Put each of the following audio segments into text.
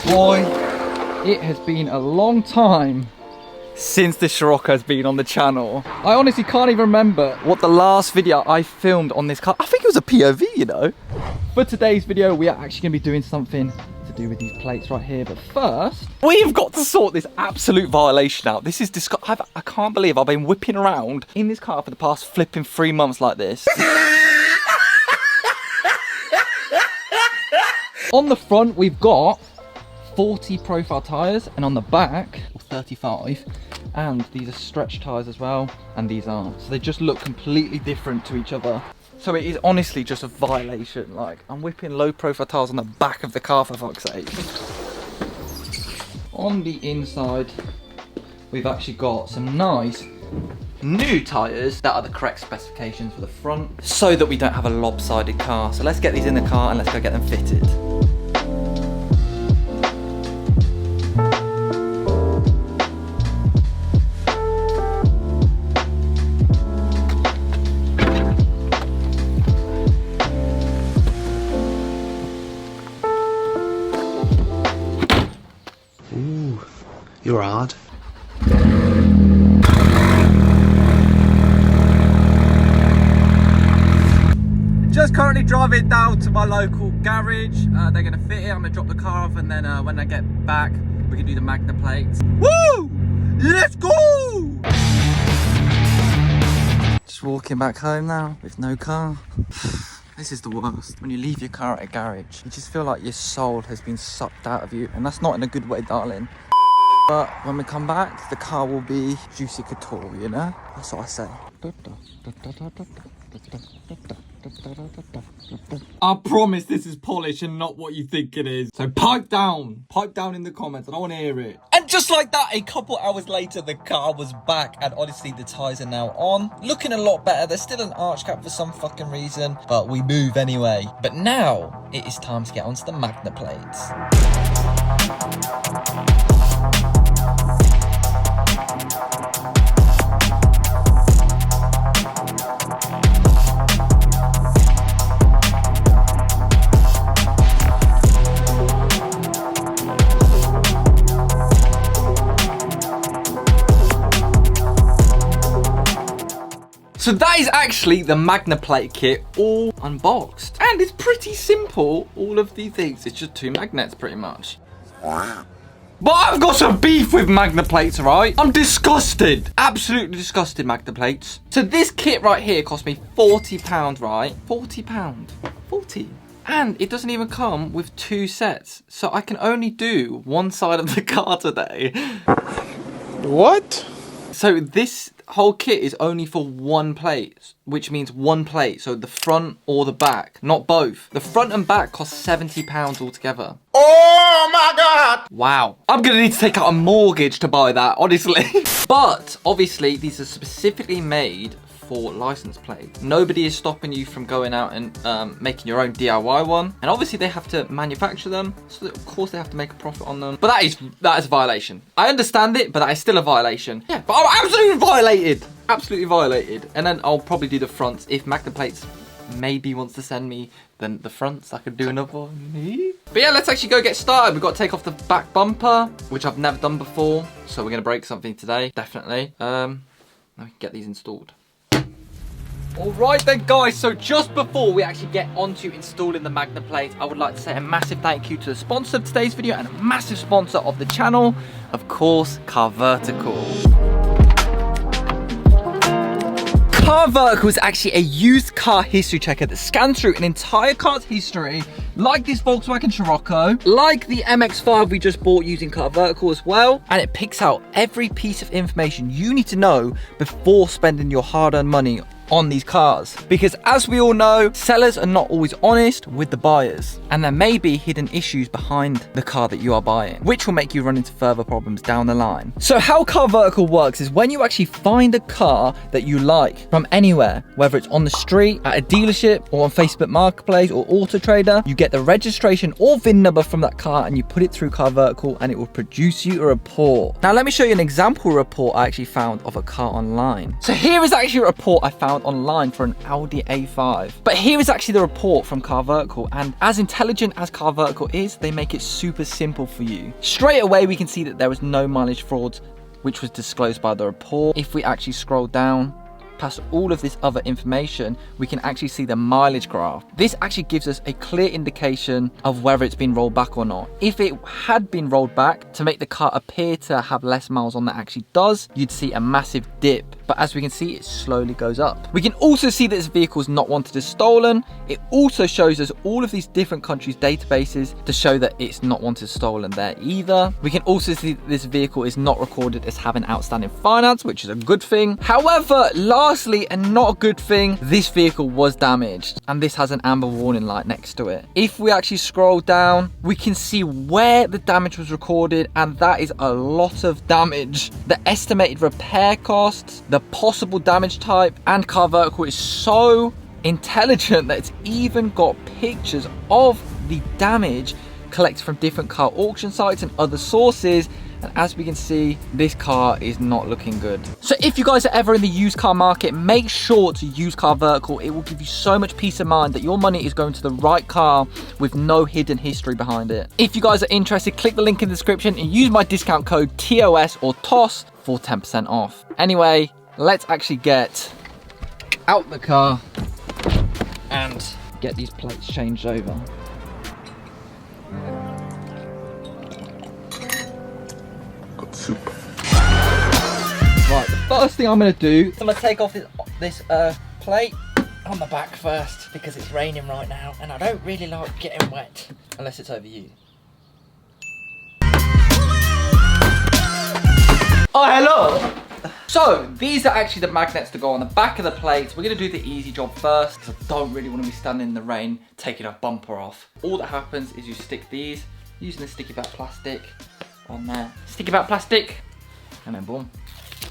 boy, it has been a long time since this Scirocco has been on the channel. I honestly can't even remember what the last video I filmed on this car. I think it was a POV, you know. For today's video, we are actually going to be doing something to do with these plates right here. But first, we've got to sort this absolute violation out. This is disgusting. I can't believe I've been whipping around in this car for the past flipping 3 months like this. On the front, we've got 40 profile tyres, and on the back, 35. And these are stretch tyres as well, and these aren't. So they just look completely different to each other. So it is honestly just a violation. Like, I'm whipping low profile tyres on the back of the car, for fuck's sake. On the inside, we've actually got some nice new tyres that are the correct specifications for the front, so that we don't have a lopsided car. So let's get these in the car and let's go get them fitted. Ooh, you're hard. Just currently driving down to my local garage. They're gonna fit it. I'm gonna drop the car off, and then when I get back, we can do the Magna plates. Woo! Let's go! Just walking back home now with no car. This is the worst. When you leave your car at a garage, you just feel like your soul has been sucked out of you, and that's not in a good way, darling. But when we come back, the car will be juicy couture, you know? That's what I say. I promise this is polished and not what you think it is. So pipe down in the comments. I don't want to hear it. And just like that, a couple hours later, the car was back, and honestly, the tyres are now on. Looking a lot better. There's still an arch cap for some fucking reason, but we move anyway. But now, it is time to get onto the Magna plates. So that is actually the Magna plate kit all unboxed. And it's pretty simple, all of these things. It's just 2 magnets pretty much. Wow. But I've got some beef with Magna plates, right? I'm disgusted. Absolutely disgusted, Magna plates. So this kit right here cost me £40, right? £40. 40. And it doesn't even come with 2 sets. So I can only do one side of the car today. What? So this whole kit is only for 1 plate, which means 1 plate. So the front or the back, not both. The front and back cost £70 altogether. Oh my God! Wow. I'm gonna need to take out a mortgage to buy that, honestly. But obviously these are specifically made for license plates. Nobody is stopping you from going out and making your own DIY one. And obviously they have to manufacture them, so that of course they have to make a profit on them. But that is a violation. I understand it, but that is still a violation. Yeah, but I'm absolutely violated. Absolutely violated. And then I'll probably do the fronts. If Magna plates maybe wants to send me then the fronts, I could do another one. But yeah, let's actually go get started. We've got to take off the back bumper, which I've never done before. So we're gonna break something today, definitely. Let me get these installed. Alright then guys, so just before we actually get onto installing the Magna plate, I would like to say a massive thank you to the sponsor of today's video and a massive sponsor of the channel, of course, CarVertical. CarVertical is actually a used car history checker that scans through an entire car's history, like this Volkswagen Scirocco, like the MX-5 we just bought using CarVertical as well, and it picks out every piece of information you need to know before spending your hard-earned money on these cars. Because as we all know, sellers are not always honest with the buyers, and there may be hidden issues behind the car that you are buying, which will make you run into further problems down the line. So how CarVertical works is when you actually find a car that you like from anywhere, whether it's on the street, at a dealership, or on Facebook Marketplace or Auto Trader, you get the registration or VIN number from that car and you put it through CarVertical and it will produce you a report. Now let me show you an example report I actually found of a car online. So here is actually a report I found £1,000 online for an Audi A5. But here is actually the report from CarVertical, and as intelligent as CarVertical is, they make it super simple for you. Straight away, we can see that there was no mileage frauds, which was disclosed by the report. If we actually scroll down past all of this other information, we can actually see the mileage graph. This actually gives us a clear indication of whether it's been rolled back or not. If it had been rolled back to make the car appear to have less miles on than it actually does, you'd see a massive dip. But as we can see, it slowly goes up. We can also see that this vehicle is not wanted as stolen. It also shows us all of these different countries' databases to show that it's not wanted as stolen there either. We can also see that this vehicle is not recorded as having outstanding finance, which is a good thing. However, lastly, and not a good thing, this vehicle was damaged, and this has an amber warning light next to it. If we actually scroll down, we can see where the damage was recorded, and that is a lot of damage. The estimated repair costs, the possible damage type, and CarVertical is so intelligent that it's even got pictures of the damage collected from different car auction sites and other sources. And as we can see, this car is not looking good. So if you guys are ever in the used car market, make sure to use CarVertical. It will give you so much peace of mind that your money is going to the right car with no hidden history behind it. If you guys are interested, click the link in the description and use my discount code TOS or TOS for 10% off. Anyway, let's actually get out the car and get these plates changed over. Soup. Right, the first thing I'm going to do, I'm going to take off this plate on the back first because it's raining right now and I don't really like getting wet unless it's over you. Oh, hello! So, these are actually the magnets to go on the back of the plates. We're going to do the easy job first because I don't really want to be standing in the rain taking a bumper off. All that happens is you stick these using the sticky back plastic on there. Sticky back plastic, and then boom.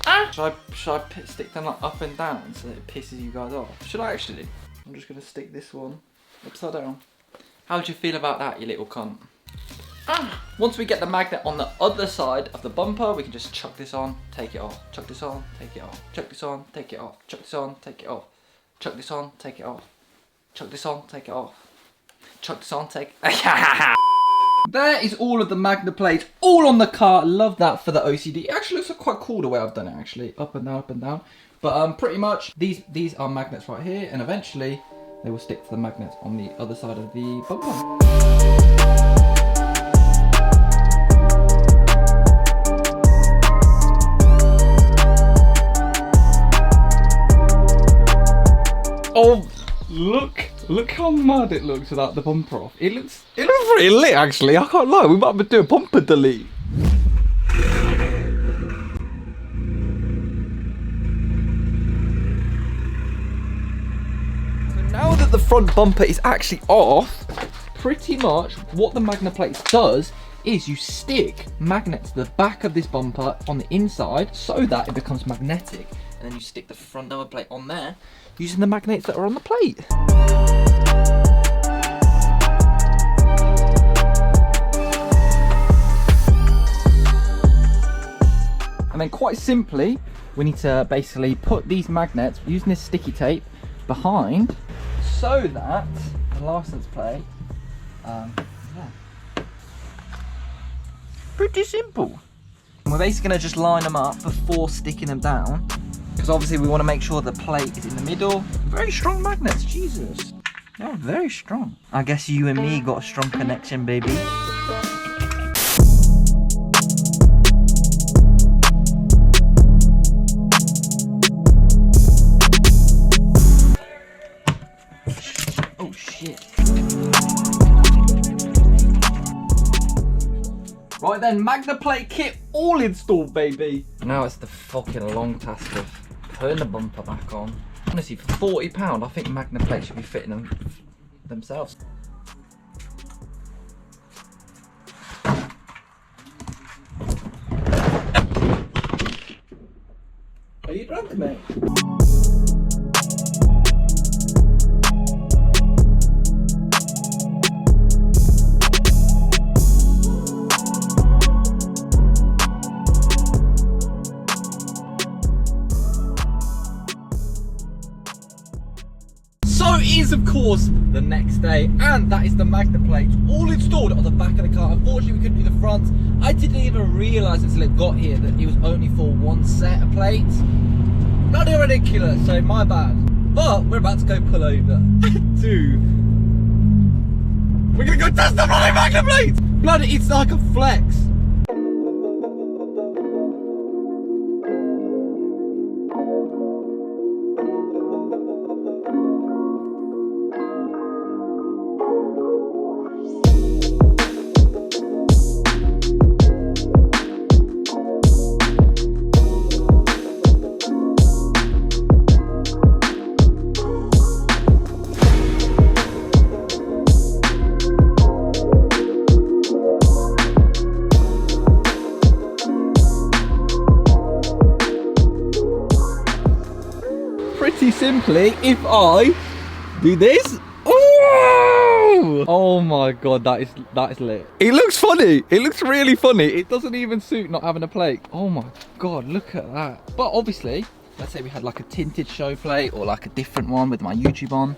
Ah! Should I stick them like up and down so that it pisses you guys off? Should I actually? I'm just gonna stick this one upside down. How do you feel about that, you little cunt? Ah! Once we get the magnet on the other side of the bumper, we can just chuck this on, take it off. Chuck this on, take it off. Chuck this on, take it off. Chuck this on, take it off. Chuck this on, take it off. Chuck this on, take it off. Chuck this on, take it. There is all of the Magna plates, all on the car. Love that for the OCD. It actually looks quite cool the way I've done it, actually. Up and down, up and down. But pretty much, these are magnets right here, and eventually, they will stick to the magnets on the other side of the bumper. Oh, look how mad it looks without the bumper off. It looks pretty lit, actually. I can't lie. We might have to do a bumper delete. So now that the front bumper is actually off, pretty much what the Magna plates does is you stick magnets to the back of this bumper on the inside so that it becomes magnetic. And then you stick the front number plate on there using the magnets that are on the plate. And then quite simply, we need to basically put these magnets using this sticky tape behind so that the license plate, yeah. Pretty simple. And we're basically gonna just line them up before sticking them down, because obviously we want to make sure the plate is in the middle. Very strong magnets, Jesus. Oh, very strong. I guess you and me got a strong connection, baby. Oh shit. Right then, Magna plate kit all installed, baby. Now it's the fucking long task of putting the bumper back on. Honestly, for £40, I think Magna plate should be fitting them themselves. Are you drunk, mate? it is, of course, the next day, and that is the Magna plate all installed on the back of the car. Unfortunately, we couldn't do the front. I didn't even realise until it got here that it was only for one set of plates. Bloody ridiculous, so my bad. But we're about to go pull over. Dude, we're gonna go test the bloody Magna plate! Bloody, it's like a flex. Pretty simply, if I do this, oh my god, that is lit. It looks funny. It looks really funny. It doesn't even suit not having a plate. Oh my god, look at that. But obviously, let's say we had like a tinted show plate or like a different one with my YouTube on.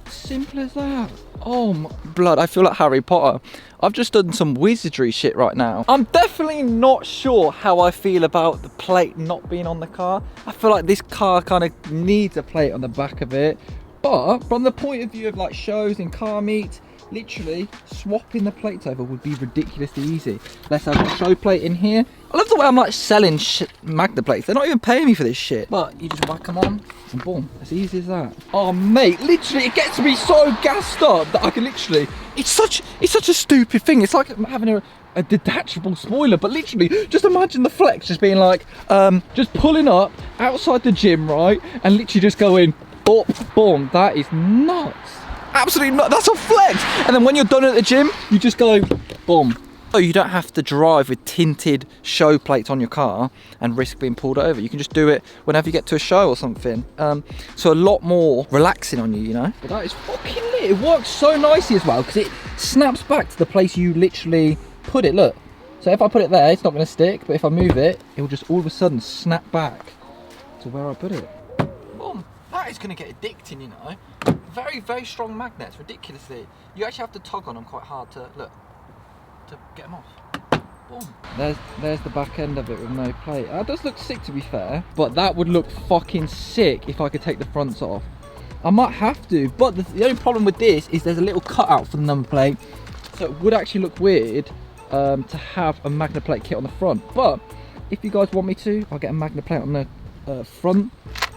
Simple as that. Oh my blood, I feel like Harry Potter. I've just done some wizardry shit right now. I'm definitely not sure how I feel about the plate not being on the car. I feel like this car kind of needs a plate on the back of it. But from the point of view of like shows and car meets, literally swapping the plates over would be ridiculously easy. Let's have a show plate in here. I love the way I'm like selling Magna plates. They're not even paying me for this shit. But you just whack them on and boom, as easy as that. Oh mate, literally it gets me so gassed up that I can literally, it's such a stupid thing. It's like having a detachable spoiler, but literally just imagine the flex just being like, just pulling up outside the gym, right? And literally just going, oh, boom, that is nuts. Absolutely not. That's a flex. And then when you're done at the gym, you just go boom. So you don't have to drive with tinted show plates on your car and risk being pulled over. You can just do it whenever you get to a show or something. So a lot more relaxing on you, you know. But that is fucking lit. It works so nicely as well because it snaps back to the place you literally put it. Look. So if I put it there, it's not going to stick. But if I move it, it will just all of a sudden snap back to where I put it. Boom. That is going to get addicting, you know. Very, very strong magnets, ridiculously. You actually have to tug on them quite hard to, look, to get them off. Boom. There's the back end of it with no plate. That does look sick, to be fair, but that would look fucking sick if I could take the fronts off. I might have to, but the only problem with this is there's a little cutout for the number plate, so it would actually look weird to have a Magna plate kit on the front. But if you guys want me to, I'll get a Magna plate on the front,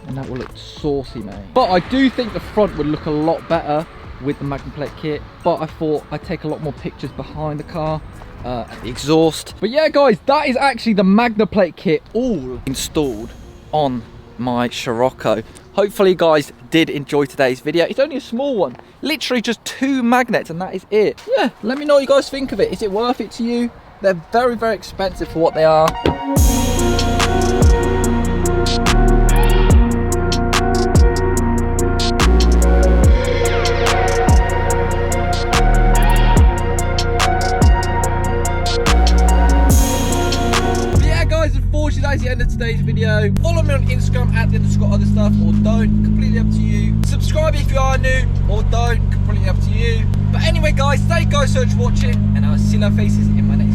and that will look saucy, mate. But I do think the front would look a lot better with the Magna plate kit, but I thought I'd take a lot more pictures behind the car at the exhaust. But yeah guys, that is actually the Magna plate kit all installed on my Scirocco. Hopefully you guys did enjoy today's video. It's only a small one, literally just 2 magnets, and that is it. Yeah, let me know what you guys think of it. Is it worth it to you? They're very, very expensive for what they are. That's the end of today's video. Follow me on Instagram at @OtherStuff, or don't, completely up to you. Subscribe if you are new, or don't, completely up to you. But anyway guys, thank you guys so much for watching, and I'll see your faces in my next video.